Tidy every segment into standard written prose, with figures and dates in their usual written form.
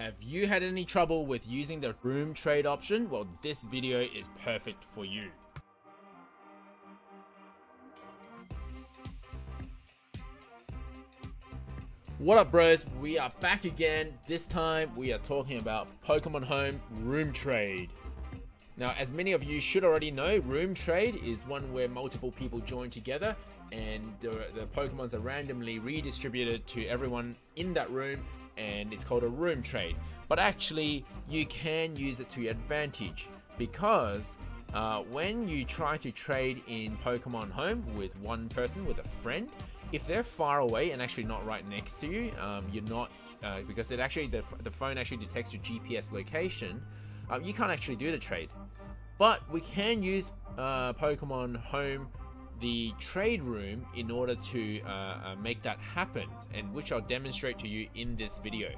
Have you had any trouble with using the room trade option? Well, this video is perfect for you. What up, bros? We are back again. This time we are talking about Pokemon Home Room Trade. Now, as many of you should already know, Room Trade is one where multiple people join together and the Pokemons are randomly redistributed to everyone in that room, and it's called a room trade. But actually, you can use it to your advantage because when you try to trade in Pokemon Home with one person, with a friend, if they're far away and actually not right next to you, you're not because it actually the phone actually detects your GPS location. You can't actually do the trade, but we can use Pokemon Home, the trade room, in order to make that happen, and which I'll demonstrate to you in this video.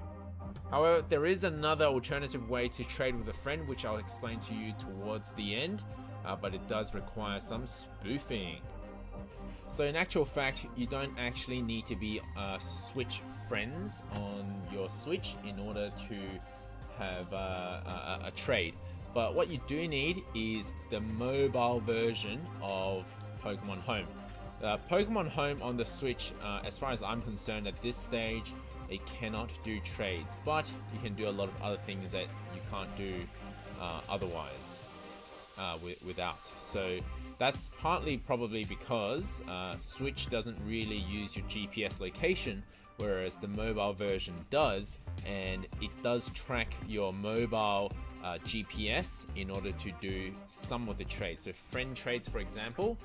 However, there is another alternative way to trade with a friend, which I'll explain to you towards the end, but it does require some spoofing. So in actual fact, you don't actually need to be Switch friends on your Switch in order to have a trade. But what you do need is the mobile version of Pokemon Home. Pokemon Home on the Switch, as far as I'm concerned at this stage, it cannot do trades, but you can do a lot of other things that you can't do otherwise without. So that's partly probably because Switch doesn't really use your GPS location, whereas the mobile version does, and it does track your mobile GPS in order to do some of the trades. So friend trades, for example,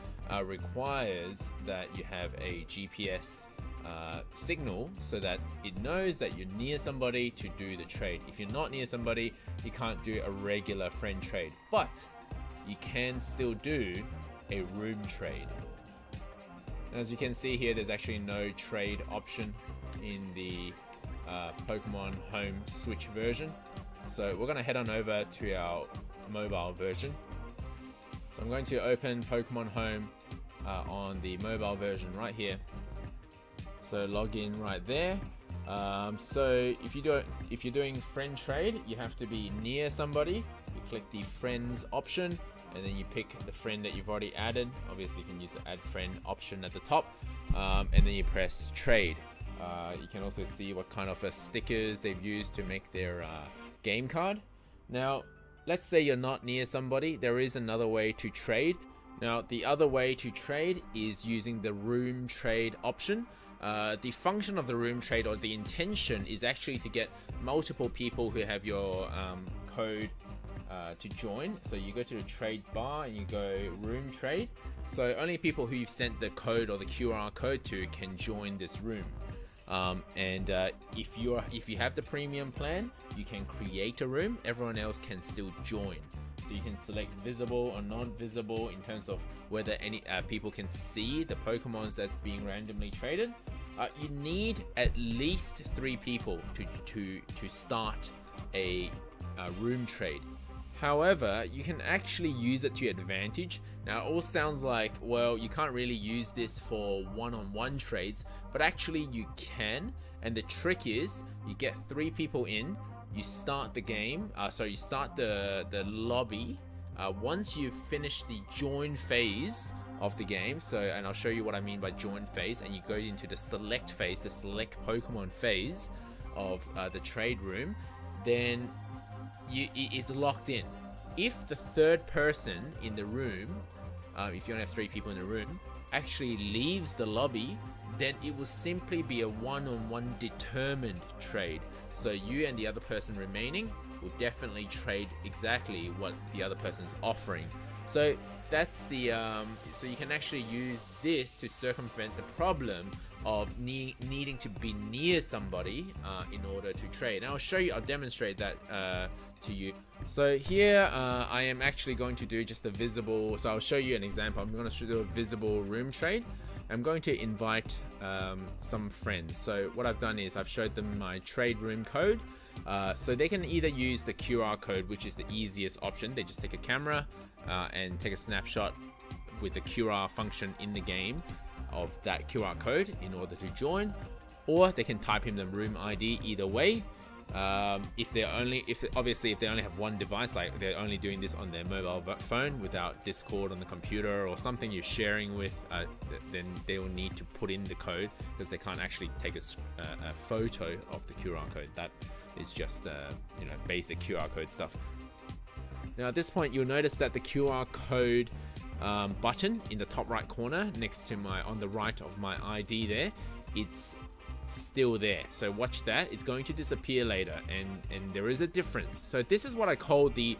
requires that you have a GPS signal so that it knows that you're near somebody to do the trade. If you're not near somebody, you can't do a regular friend trade, but you can still do a room trade. As you can see here, there's actually no trade option in the Pokemon Home Switch version. So we're going to head on over to our mobile version. So I'm going to open Pokemon Home on the mobile version right here. So log in right there. So if you're doing friend trade, you have to be near somebody. You click the friends option, and then you pick the friend that you've already added. Obviously, you can use the add friend option at the top, and then you press trade. You can also see what kind of stickers they've used to make their game card. Now, let's say you're not near somebody. There is another way to trade. Now, the other way to trade is using the room trade option. The function of the room trade, or the intention, is actually to get multiple people who have your code to join. So you go to the trade bar and you go room trade. So only people who you've sent the code or the QR code to can join this room. If you have the premium plan, you can create a room. Everyone else can still join. So you can select visible or non-visible in terms of whether any people can see the Pokemons that's being randomly traded. You need at least 3 people to start a room trade. However, you can actually use it to your advantage. Now, it all sounds like, well, you can't really use this for one-on-one trades, but actually you can. And the trick is, you get 3 people in, you start the game, you start the lobby. Once you've finished the join phase of the game, and I'll show you what I mean by join phase, and you go into the select phase, the select Pokemon phase of the trade room, then it is locked in. If the third person in the room, if you only have 3 people in the room, actually leaves the lobby, then it will simply be a one-on-one determined trade. So you and the other person remaining will definitely trade exactly what the other person's offering. So that's the so you can actually use this to circumvent the problem of needing to be near somebody in order to trade. And I'll demonstrate that to you. So here I am actually going to do just a visible, so I'll show you an example. I'm going to do a visible room trade. I'm going to invite some friends. So what I've done is I've showed them my trade room code. So they can either use the QR code, which is the easiest option. They just take a camera and take a snapshot with the QR function in the game of that QR code in order to join, or they can type in the room ID. Either way, If obviously if they only have one device, like they're only doing this on their mobile phone without Discord on the computer or something you're sharing with, then they will need to put in the code, because they can't actually take a photo of the QR code. That is just you know, basic QR code stuff. Now at this point, you'll notice that the QR code button in the top right corner next to on the right of my ID there, it's still there. So watch that, it's going to disappear later, and there is a difference. So this is what I call the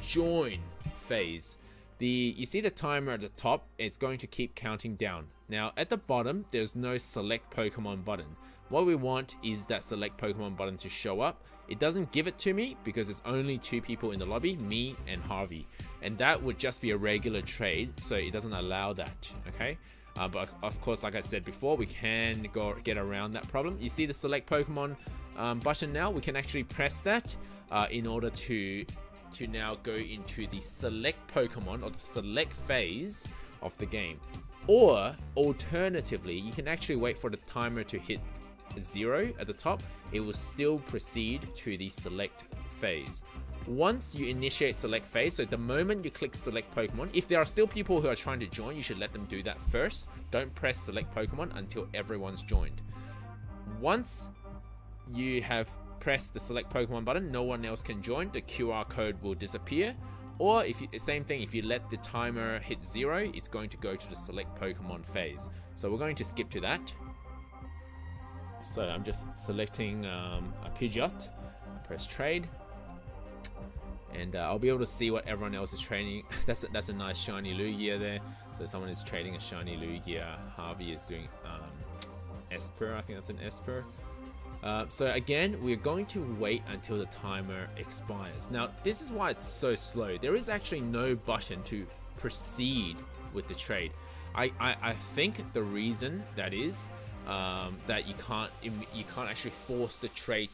join phase. You see the timer at the top, it's going to keep counting down. Now at the bottom, there's no select Pokemon button. What we want is that select Pokemon button to show up. It doesn't give it to me because it's only 2 people in the lobby, me and Harvey, and that would just be a regular trade, so it doesn't allow that. Okay, but of course, like I said before, we can get around that problem. You see the select Pokemon button now? We can actually press that in order to now go into the select Pokemon, or the select phase of the game. Or alternatively, you can actually wait for the timer to hit 0 at the top. It will still proceed to the select phase. Once you initiate select phase, so the moment you click select Pokemon, if there are still people who are trying to join, you should let them do that first. Don't press select Pokemon until everyone's joined. Once you have pressed the select Pokemon button, no one else can join. The QR code will disappear. Or same thing, if you let the timer hit 0, it's going to go to the select Pokemon phase. So we're going to skip to that. So I'm just selecting a Pidgeot, press trade, and I'll be able to see what everyone else is trading. That's a nice shiny Lugia there. So someone is trading a shiny Lugia. Harvey is doing Esper. I think that's an Esper. So again, we're going to wait until the timer expires. Now, this is why it's so slow. There is actually no button to proceed with the trade. I think the reason that is that you can't actually force the trade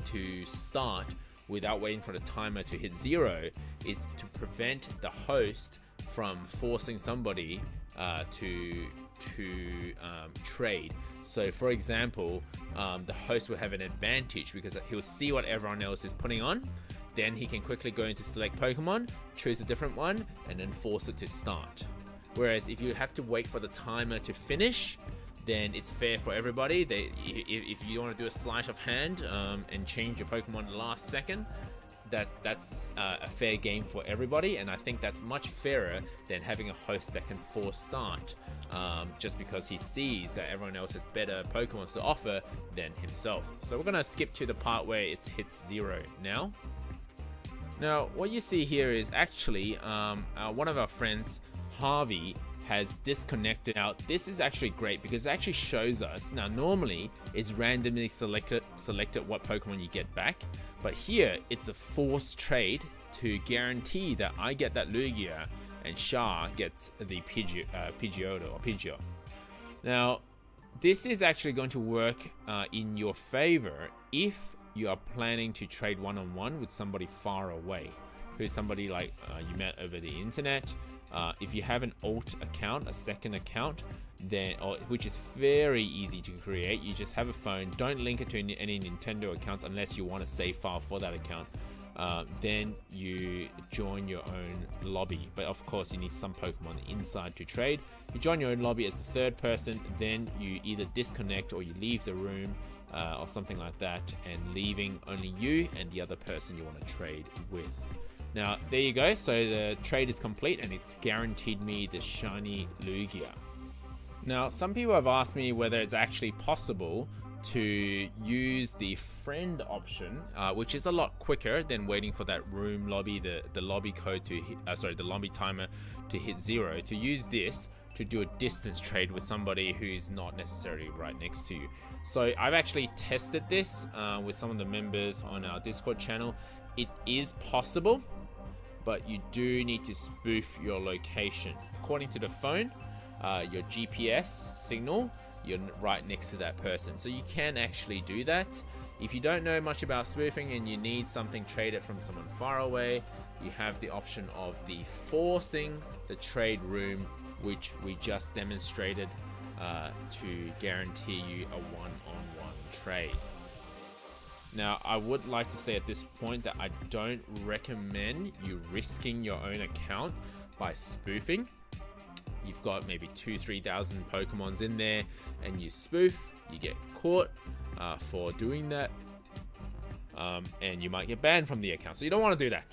to start without waiting for the timer to hit 0 is to prevent the host from forcing somebody to trade. So for example, the host will have an advantage because he'll see what everyone else is putting on, then he can quickly go into select Pokemon, choose a different one, and then force it to start. Whereas if you have to wait for the timer to finish, then it's fair for everybody. If you want to do a sleight of hand and change your Pokemon the last second, that's a fair game for everybody, and I think that's much fairer than having a host that can force start just because he sees that everyone else has better Pokemon to offer than himself. So we're gonna skip to the part where it hits 0 now. Now what you see here is actually one of our friends, Harvey, has disconnected. Now this is actually great because it actually shows us, now normally it's randomly selected what Pokemon you get back, but here it's a forced trade to guarantee that I get that Lugia and Shah gets the Pidgeotto. Now this is actually going to work in your favor if you are planning to trade one-on-one with somebody far away, who's somebody like you met over the internet. If you have an alt account, a second account, then which is very easy to create, you just have a phone, don't link it to any Nintendo accounts unless you want a save file for that account. Then you join your own lobby, but of course you need some Pokemon inside to trade. You join your own lobby as the third person, then you either disconnect or you leave the room or something like that, and leaving only you and the other person you want to trade with. Now there you go, so the trade is complete and it's guaranteed me the shiny Lugia. Now some people have asked me whether it's actually possible to use the friend option, which is a lot quicker than waiting for that room lobby, the lobby code to hit, the lobby timer to hit 0, to use this to do a distance trade with somebody who's not necessarily right next to you. So I've actually tested this with some of the members on our Discord channel. It is possible, but you do need to spoof your location. According to the phone, your GPS signal, you're right next to that person. So you can actually do that. If you don't know much about spoofing and you need something traded from someone far away, you have the option of the forcing the trade room, which we just demonstrated to guarantee you a one-on-one trade. Now, I would like to say at this point that I don't recommend you risking your own account by spoofing. You've got maybe 2,000-3,000 Pokemons in there and you spoof, you get caught for doing that, and you might get banned from the account. So you don't want to do that.